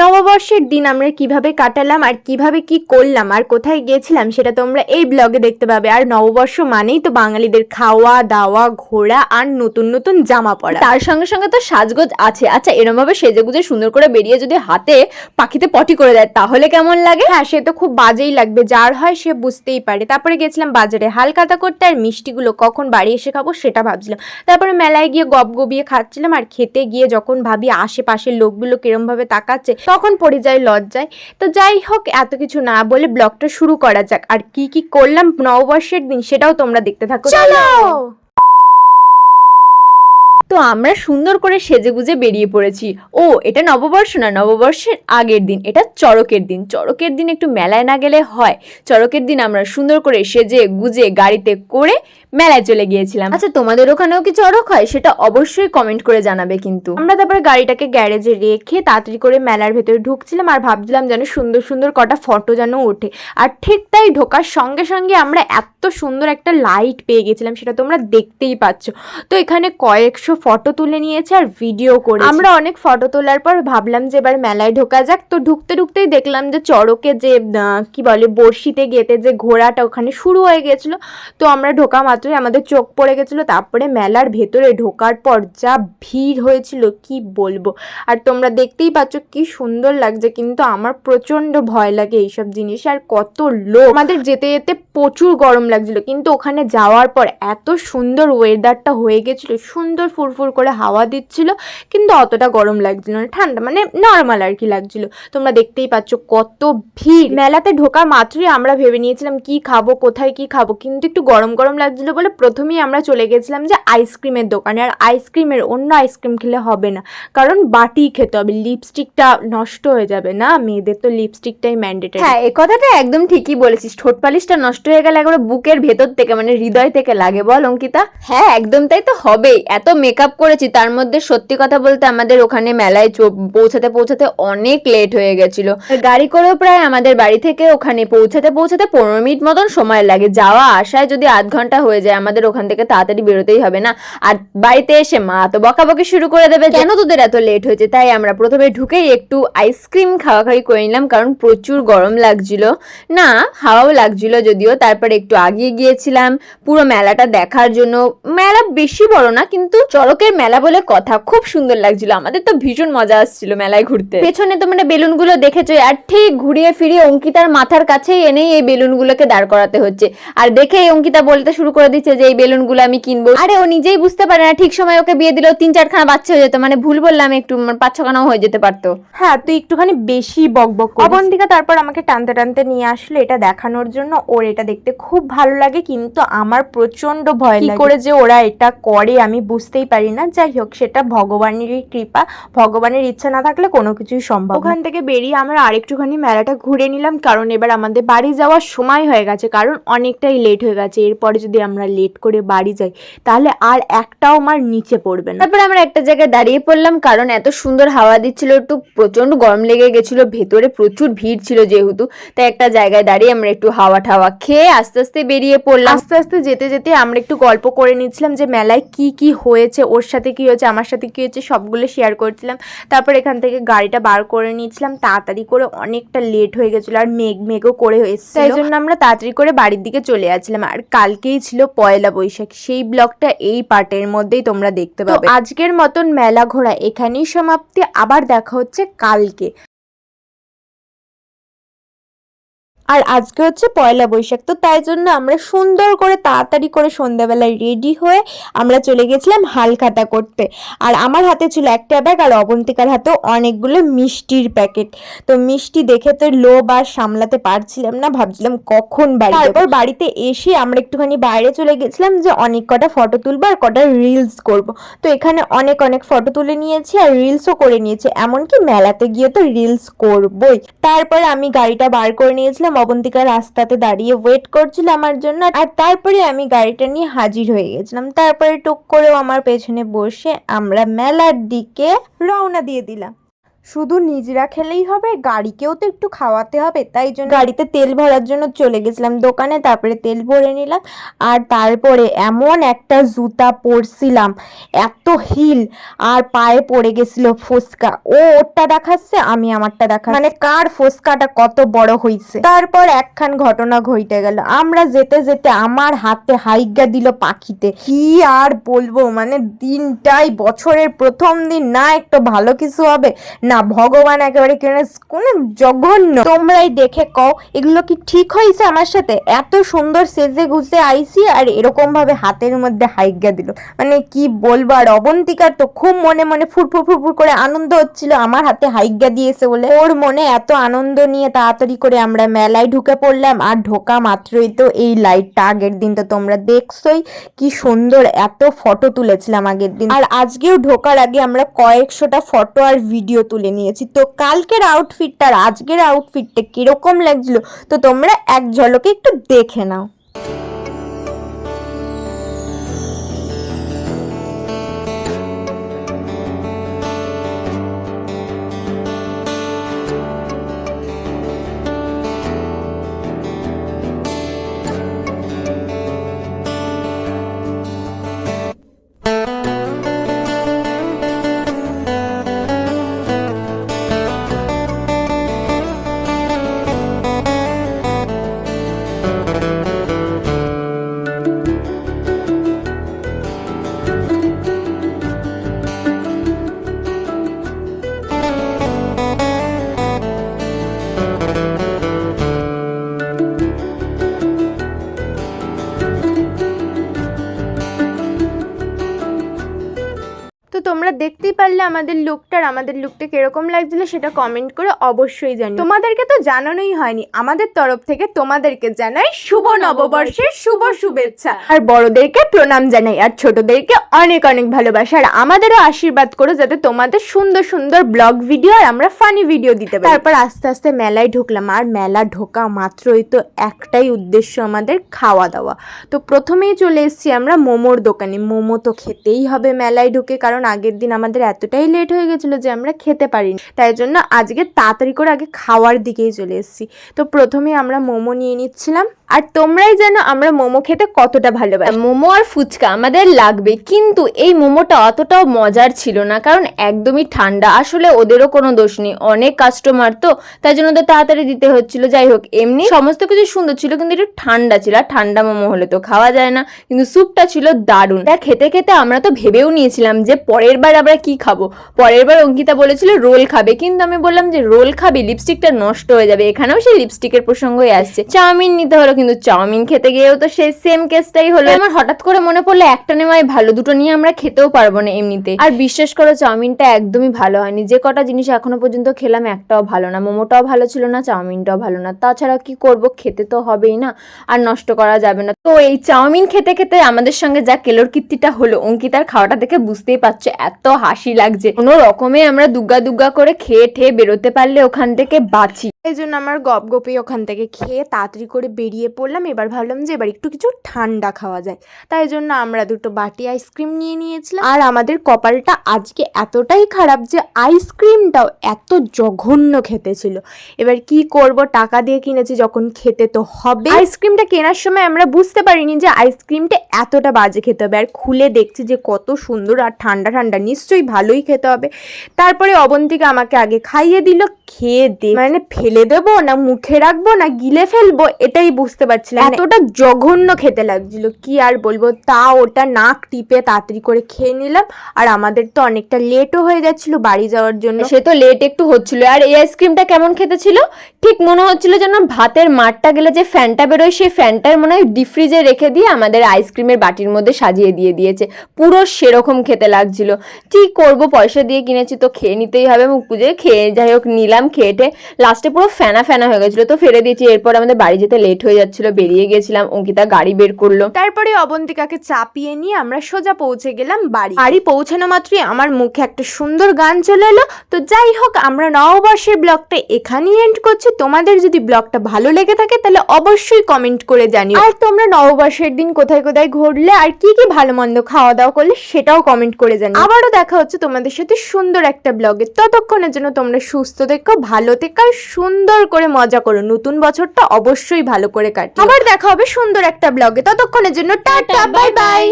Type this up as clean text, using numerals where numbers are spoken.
নববর্ষের দিন আমরা কিভাবে কাটালাম আর কিভাবে কি করলাম আর কোথায় গিয়েছিলাম সেটা তোমরা এই ব্লগে দেখতে পাবে। আর নববর্ষ মানেই তো বাঙালিদের খাওয়া দাওয়া, ঘোরা আর নতুন নতুন জামা পরা, তার সঙ্গে সঙ্গে তো সাজগোজ আছে। আচ্ছা, এরম ভাবে সেজেগুজে সুন্দর করে বেরিয়ে যদি হাতে পাখিতে পটি করে দেয় তাহলে কেমন লাগে? হ্যাঁ, সে তো খুব বাজেই লাগবে, যার হয় সে বুঝতেই পারে। তারপরে গেছিলাম বাজারে হালখাতা করতে, আর মিষ্টিগুলো কখন বাড়ি এসে খাবো সেটা ভাবছিলাম। তারপরে মেলায় গিয়ে গবিয়ে খাচ্ছিলাম, আর খেতে গিয়ে যখন ভাবি আশেপাশের লোকগুলো কিরম ভাবে তাকাচ্ছে তখন পড়ে যায় লজ্জায়। তো যাই হোক, এত কিছু না বলে ব্লগটা শুরু করা যাক। আর কি কি করলাম নববর্ষের দিন সেটাও তোমরা দেখতে থাকো, চলো। তো আমরা সুন্দর করে সেজেগুজে বেরিয়ে পড়েছি। ও, এটা নববর্ষ না, নববর্ষের আগের দিন, এটা চড়কের দিন। চড়কের দিন একটু মেলায় না গেলে হয়? চড়কের দিন আমরা সুন্দর করে সেজে গুজে গাড়িতে করে মেলায় চলে গিয়েছিলাম। আচ্ছা, তোমাদের ওখানেও কি চড়ক হয় সেটা অবশ্যই কমেন্ট করে জানাবে কিন্তু। আমরা তারপরে গাড়িটাকে গ্যারেজে রেখে তাড়াতাড়ি করে মেলার ভেতরে ঢুকছিলাম, আর ভাবছিলাম যেন সুন্দর সুন্দর কটা ফটো যেন ওঠে। আর ঠিক তাই, ঢোকার সঙ্গে সঙ্গে আমরা এত সুন্দর একটা লাইট পেয়ে গেছিলাম, সেটা তোমরা দেখতেই পাচ্ছ। তো এখানে কয়েকশো ফটো তুলে নিয়েছে আর ভিডিও করে। আমরা অনেক ফটো তোলার পর ভাবলাম যে এবার মেলায় ঢোকা যাক। তো ঢুকতে ঢুকতেই দেখলাম যে চড়কে যে কি বলে বড়শিতে গেতে যে ঘোড়াটা ওখানে শুরু হয়ে গেছিল। তো আমরা ঢোকা মাত্রই আমাদের চোখ পড়ে গেছিলো। তারপরে মেলার ভেতরে ঢোকার পর যা ভিড় হয়েছিল কি বলবো। আর তোমরা দেখতেই পাচ্ছ কি সুন্দর লাগছে, কিন্তু আমার প্রচন্ড ভয় লাগে এইসব জিনিস। আর কত লোক, আমাদের যেতে যেতে প্রচুর গরম লাগছিল, কিন্তু ওখানে যাওয়ার পর এত সুন্দর ওয়েদারটা হয়ে গেছিল, সুন্দর ফুরফুর করে হাওয়া দিচ্ছিল, কিন্তু অতটা গরম লাগছিল না, ঠান্ডা মানে নর্মাল আর কি লাগছিল। তোমরা দেখতেই পাচ্ছ কত ভিড়। মেলাতে ঢোকা মাত্রই আমরা ভেবে নিয়েছিলাম কি খাবো, কোথায় কি খাবো, কিন্তু একটু গরম গরম লাগছিল বলে প্রথমেই আমরা চলে গেছিলাম যে আইসক্রিমের দোকানে। আর আইসক্রিমের অন্য আইসক্রিম খেলে হবে না, কারণ বাটি খেতে হবে, লিপস্টিকটা নষ্ট হয়ে যাবে না, মেয়েদের তো লিপস্টিকটাই ম্যান্ডেটরি। হ্যাঁ, এ কথাটা একদম ঠিকই বলেছিস। ঠোঁট পালিশটা নষ্ট হয়ে গেলে একবার বুকের ভেতর থেকে মানে হৃদয় থেকে লাগে, বল অঙ্কিতা? হ্যাঁ, একদম তাই তো হবেই। এত মেকআপ করেছি, তার মধ্যে সত্যি কথা বলতে আমাদের ওখানে মেলায় পৌঁছাতে পৌঁছাতে অনেক লেট হয়ে গেছিল। গাড়ি করেও প্রায় আমাদের বাড়ি থেকে ওখানে পৌঁছাতে 15 মিনিট মতন সময় লাগে। যাওয়া আসায় যদি আধ ঘন্টা হয়ে যায়, আমাদের ওখান থেকে তাড়াতাড়ি বেরোতেই হবে না? আর বাড়িতে এসে মা তো বকাবকি শুরু করে দেবে, কেন তোদের এত লেট হয়েছে। তাই আমরা প্রথমে ঢুকেই একটু আইসক্রিম খাওয়াখাওয়ি করে নিলাম, কারণ প্রচুর গরম লাগছিল, না হাওয়াও লাগছিল যদিও। তারপরে একটু আগিয়ে গিয়েছিলাম পুরো মেলাটা দেখার জন্য। মেলা বেশি বড় না, কিন্তু চড়কের মেলা বলে কথা, খুব সুন্দর লাগছিল। আমাদের তো ভীষণ মজা আসছিল মেলায় ঘুরতে। পেছনে তো মানে বেলুনগুলো দেখেছো, আর ঠিক ঘুরিয়ে ফিরিয়ে অঙ্কিতার মাথার কাছেই এনেই এই বেলুনগুলোকে দাঁড় করাতে হচ্ছে। আর দেখেই অঙ্কিতা বলতে শুরু করে দিচ্ছে যে এই বেলুনগুলো আমি কিনবো। আরে ও নিজেই বুঝতে পারে না, ঠিক সময় ওকে বিয়ে দিলেও 3-4খানা বাচ্চা হয়ে যেত, মানে ভুল বললাম একটু, 5-6খানাও হয়ে যেতে পারতো। হ্যাঁ, তুই একটুখানি বেশি বকবক করিস। অবন্তিকা তারপর আমাকে টানতে টানতে নিয়ে আসলো এটা দেখানোর জন্য। ওর এটা দেখতে খুব ভালো লাগে, কিন্তু আমার প্রচন্ড ভয় লাগে। কি করে যে ওরা এটা করে আমি বুঝতেই পারি না। যাই হোক, সেটা ভগবানেরই কৃপা, ভগবানের ইচ্ছা না থাকলে কোনো কিছুই সম্ভব। ওখান থেকে বেরিয়ে আমরা আরেকটুখানি মেলাটা ঘুরে নিলাম, কারণ এবার আমাদের বাড়ি যাওয়ার সময় হয়ে গেছে, কারণ অনেকটাই লেট হয়ে গেছে। এরপরে যদি আমরা লেট করে বাড়ি যাই তাহলে আর একটাও আমার নিচে পড়বে না। তারপরে আমরা একটা জায়গায় দাঁড়িয়ে পড়লাম, কারণ এত সুন্দর হাওয়া দিচ্ছিল, একটু প্রচন্ড গরম লেগে গেছিল, ভেতরে প্রচুর ভিড় ছিল যেহেতু। তাই একটা জায়গায় দাঁড়িয়ে আমরা একটু হাওয়া ঠাওয়া খেয়ে আস্তে আস্তে বেরিয়ে পড়লাম। আস্তে আস্তে যেতে যেতে আমরা একটু গল্প করে নিচ্ছিলাম যে মেলায় কি কি হয়েছে, ওর সাথে কি হয়েছে, আমার সাথে কি হয়েছে, সবগুলো শেয়ার করছিলাম। তারপর এখান থেকে গাড়িটা বার করে নিচ্ছিলাম তাড়াতাড়ি করে, অনেকটা লেট হয়ে গেছিলো, আর মেঘও করে এসেছিল, তাই জন্য আমরা তাড়াতাড়ি করে বাড়ির দিকে চলে যাচ্ছিলাম। আর কালকেই ছিল পয়লা বৈশাখ, সেই ব্লগটা এই পার্টের মধ্যেই তোমরা দেখতে পাবে। আজকের মতন মেলা ঘোরা এখানেই সমাপ্তি, আবার দেখা হচ্ছে কালকে। আর আজকে হচ্ছে পয়লা বৈশাখ, তো তাই জন্য আমরা সুন্দর করে তাড়াতাড়ি করে সন্ধ্যাবেলায় রেডি হয়ে আমরা চলে গেছিলাম হালখাতা করতে। আর আমার হাতে ছিল একটা ব্যাগ, আর অবন্তিকার হাতেও অনেকগুলো মিষ্টির প্যাকেট। তো মিষ্টি দেখে তো লোভ আর সামলাতে পারছিলাম না, ভাবছিলাম কখন বাড়ি। তারপর বাড়িতে এসে আমরা একটুখানি বাইরে চলে গেছিলাম যে অনেক কটা ফটো তুলবো আর কটা রিলস করব। তো এখানে অনেক অনেক ফটো তুলে নিয়েছি আর রিলসও করে নিয়েছি, এমনকি মেলাতে গিয়ে তো রিলস করবই। তারপর আমি গাড়িটা বার করে নিয়েছিলাম, অবন্তিকা রাস্তাতে দাঁড়িয়ে ওয়েট করছিল আমার জন্য। আর তারপরে আমি গাড়িটা নিয়ে হাজির হয়ে গেছিলাম। তারপরে টুক করেও আমার পেছনে বসে আমরা মেলার দিকে রওনা দিয়ে দিলাম। শুধু নিজেরা খেলেই হবে, গাড়িকেও তো একটু খাওয়াতে হবে, তাই জন্য গাড়িতে তেল ভরার জন্য চলে গেছিলাম দোকানে, তারপরে তেল ভরে নিলাম। আর তারপরে এমন একটা জুতা পরছিলাম, এত হিল, আর পায়ে পড়ে গেছিল ফোসকা। ও ওরটা দেখাচ্ছে, আমি আমারটা দেখা, মানে কার ফোসকাটা কত বড় হইছে। তারপর একখান ঘটনা ঘটে গেল, আমরা যেতে যেতে আমার হাতে হাইগা দিল পাখিতে। কি আর বলবো, মানে দিনটাই বছরের প্রথম দিন, না একটু ভালো কিছু হবে না, ভগবান একেবারে কোনো জঘন্য। তোমরাই দেখে কও এগুলো কি ঠিক হয়েছে আমার সাথে? এত সুন্দর সেজে গুজে আইছি আর এরকম ভাবে হাতের মধ্যে হাইগা দিল, মানে কি বলবো। আর অবন্তিকার তো খুব মনে মনে ফুরফুর ফুরফুর করে আনন্দ হচ্ছিল আমার হাতে হাইগা দিয়েছে বলে। ওর মনে এত আনন্দ নিয়ে তাড়াতাড়ি করে আমরা মেলায় ঢুকে পড়লাম। আর ঢোকা মাত্রই তো এই লাইটটা, আগের দিন তো তোমরা দেখছোই কি সুন্দর এত ফটো তুলেছিলাম আগের দিন। আর আজকেও ঢোকার আগে আমরা কয়েকশোটা ফটো আর ভিডিও তুলে নিয়েছি। তো কালকের আউটফিটটা আর আজকের আউটফিটটা কিরকম লাগছিল তো তোমরা এক ঝলকে একটু দেখে নাও। তো তোমরা দেখতেই পারলে আমাদের লুকটা কিরকম লাগছিল সেটা কমেন্ট করে অবশ্যই জানিও। তোমাদেরকে তো জানানোই হয়নি, আমাদের তরফ থেকে তোমাদেরকে জানাই শুভ নববর্ষের শুভ শুভেচ্ছা, আর বড়দেরকে প্রণাম জানাই, আর ছোটদেরকে অনেক অনেক ভালোবাসা। আর আমাদেরও আশীর্বাদ করো যাতে তোমাদের সুন্দর সুন্দর ব্লগ ভিডিও আর আমরা ফানি ভিডিও দিতে পারি। তারপর আস্তে আস্তে মেলায় ঢুকলাম, আর মেলা ঢোকা মাত্রই তো একটাই উদ্দেশ্য আমাদের, খাওয়া দাওয়া। তো প্রথমেই চলে এসেছি আমরা মোমোর দোকানে। মোমো তো খেতেই হবে মেলায় ঢুকে, কারণ আগের দিন আমাদের এতটাই লেট হয়ে গেছিল যে আমরা খেতে পারিনি, তাই জন্য আজকে তাড়াতাড়ি করে আগে খাওয়ার দিকেই চলে এসেছি। তো প্রথমে আমরা মোমো নিয়ে নিচ্ছিলাম, আর তোমরাই জানো আমরা মোমো খেতে কতটা ভালোবাসি। মোমো আর ফুচকা আমাদের লাগবে, কিন্তু এই মোমোটা অতটাও মজার ছিল না, কারণ একদমই ঠান্ডা। আসলে ওদেরও কোনো দোষ নেই, অনেক কাস্টমার তো, তাই জন্য ওদের তাড়াতাড়ি দিতে হচ্ছিল। যাই হোক, এমনি সমস্ত কিছু সুন্দর ছিল, কিন্তু একটু ঠান্ডা ছিল, আর ঠান্ডা মোমো হলে তো খাওয়া যায় না। কিন্তু স্যুপটা ছিল দারুণ। এটা খেতে খেতে আমরা তো ভেবেও নিয়েছিলাম যে পরের বার আমরা কি খাবো। পরের বার অঙ্কিতা বলেছিল রোল খাবে, কিন্তু আমি বললাম যে রোল খাবি, লিপস্টিকটা নষ্ট হয়ে যাবে। এখানেও সেই লিপস্টিকের প্রসঙ্গই আসছে। চাউমিন নিতে হলো, কিন্তু চাউমিন খেতে গিয়েও তো সেই সেম কেসটাই হলো। আমার হঠাৎ করে মনে পড়লো একটা নেওয়াই ভালো, দুটো নিয়ে আমরা খেতেও পারবো না এমনিতে। আর বিশ্বাস করো চাউমিনটা একদমই ভালো হয়নি। যে কটা জিনিস এখনো পর্যন্ত খেলাম একটাও ভালো না, মোমোটাও ভালো ছিল না, চাউমিনটাও ভালো না। তাছাড়া কি করব, খেতে তো হবেই না, আর নষ্ট করা যাবে না। তো এই চাউমিন খেতে খেতে আমাদের সঙ্গে যা কেলোর কীর্তিটা হলো, অঙ্কিতার খাওয়াটা দেখে বুঝতেই পারছো এত হাসি লাগছে। কোনো রকমে আমরা দুগ্গা দুগ্গা করে খেয়ে ঠেয়ে বেরোতে পারলে ওখান থেকে বাঁচি। এই জন্য আমার গপগপি ওখান থেকে খেয়ে তাড়াতাড়ি করে বেরিয়ে পড়লাম। এবার ভাবলাম যে এবার একটু কিছু ঠান্ডা খাওয়া যায়, তাই জন্য আমরা দুটো বাটি আইসক্রিম নিয়ে নিয়েছিলাম। আর আমাদের কপালটা আজকে এতটাই খারাপ যে আইসক্রিমটাও এত জঘন্য খেতে ছিল। এবার কি করব, টাকা দিয়ে কিনেছি যখন, খেতে তো হবে। আইসক্রিমটা কেনার সময় আমরা বুঝতে পারিনি যে আইসক্রিমটা এতটা বাজে খেতে হবে, আর খুলে দেখছি যে কত সুন্দর আর ঠান্ডা ঠান্ডা, নিশ্চয়ই ভালোই খেতে হবে। তারপরে অবন্তিকা আমাকে আগে খাইয়ে দিল। খেয়ে দে মানে ফেলে দেবো না মুখে রাখবো না গিলে ফেলবো, এটাই বুঝতে পারছিলাম। এতটা জঘন্য খেতে লাগছিল, কি আর বলবো। তা ওটা নাক টিপে তাড়াতাড়ি করে খেয়ে নিলাম। আর আমাদের তো অনেকটা লেটও হয়ে যাচ্ছিল বাড়ি যাওয়ার জন্য। সে তো লেট একটু হচ্ছিল। আর এই আইসক্রিমটা কেমন খেতে ছিল, ঠিক মনে হচ্ছিল যেন ভাতের মাঠটা গেলে যে ফ্যানটা বেরোয়, সেই ফ্যানটার মনে হয় ডিপ ফ্রিজে রেখে দিয়ে আমাদের আইসক্রিমের বাটির মধ্যে সাজিয়ে দিয়েছে, পুরো সেরকম খেতে লাগছিল। কি করব, পয়সা দিয়ে কিনেছি তো খেয়ে নিতেই হবে, মুখ পুজো খেয়ে যাই হোক নিলাম। খেয়ে লাস্টে পুরো ফেনা ফেনা হয়ে গেছিল, তো ফেলে দিয়েছি। এরপর আমাদের বাড়ি যেতে লেট হয়ে যাচ্ছিল, বেরিয়ে গেছিলাম, অঙ্কিতা গাড়ি বের করলো। তারপরে অবন্তিকাকে চাপিয়ে নিয়ে আমরা সোজা পৌঁছে গেলাম বাড়ি পৌঁছানো মাত্রই আমার মুখে একটা সুন্দর গান চলে এলো। তো যাই হোক, আমরা নববর্ষের ব্লগটা এখানেই এন্ড করছি। তোমাদের যদি ব্লগটা ভালো লেগে থাকে তাহলে অবশ্যই কমেন্ট করে জানিও, আর তোমরা নববর্ষের দিন কোথায় কোথায় ঘুরলে আর কি কি ভালো মন্দ খাওয়া দাওয়া করলে সেটাও কমেন্ট করে জানিও। আবারও দেখা হচ্ছে তোমাদের সাথে সুন্দর একটা ব্লগে। ততক্ষণের জন্য তোমরা সুস্থ থেকো, ভালো থেকো, আর সুন্দর করে মজা করো। নতুন বছরটা অবশ্যই ভালো করে কাটিও। আবার দেখা হবে সুন্দর একটা ব্লগে। ততক্ষণের জন্য টাটা, বাই বাই।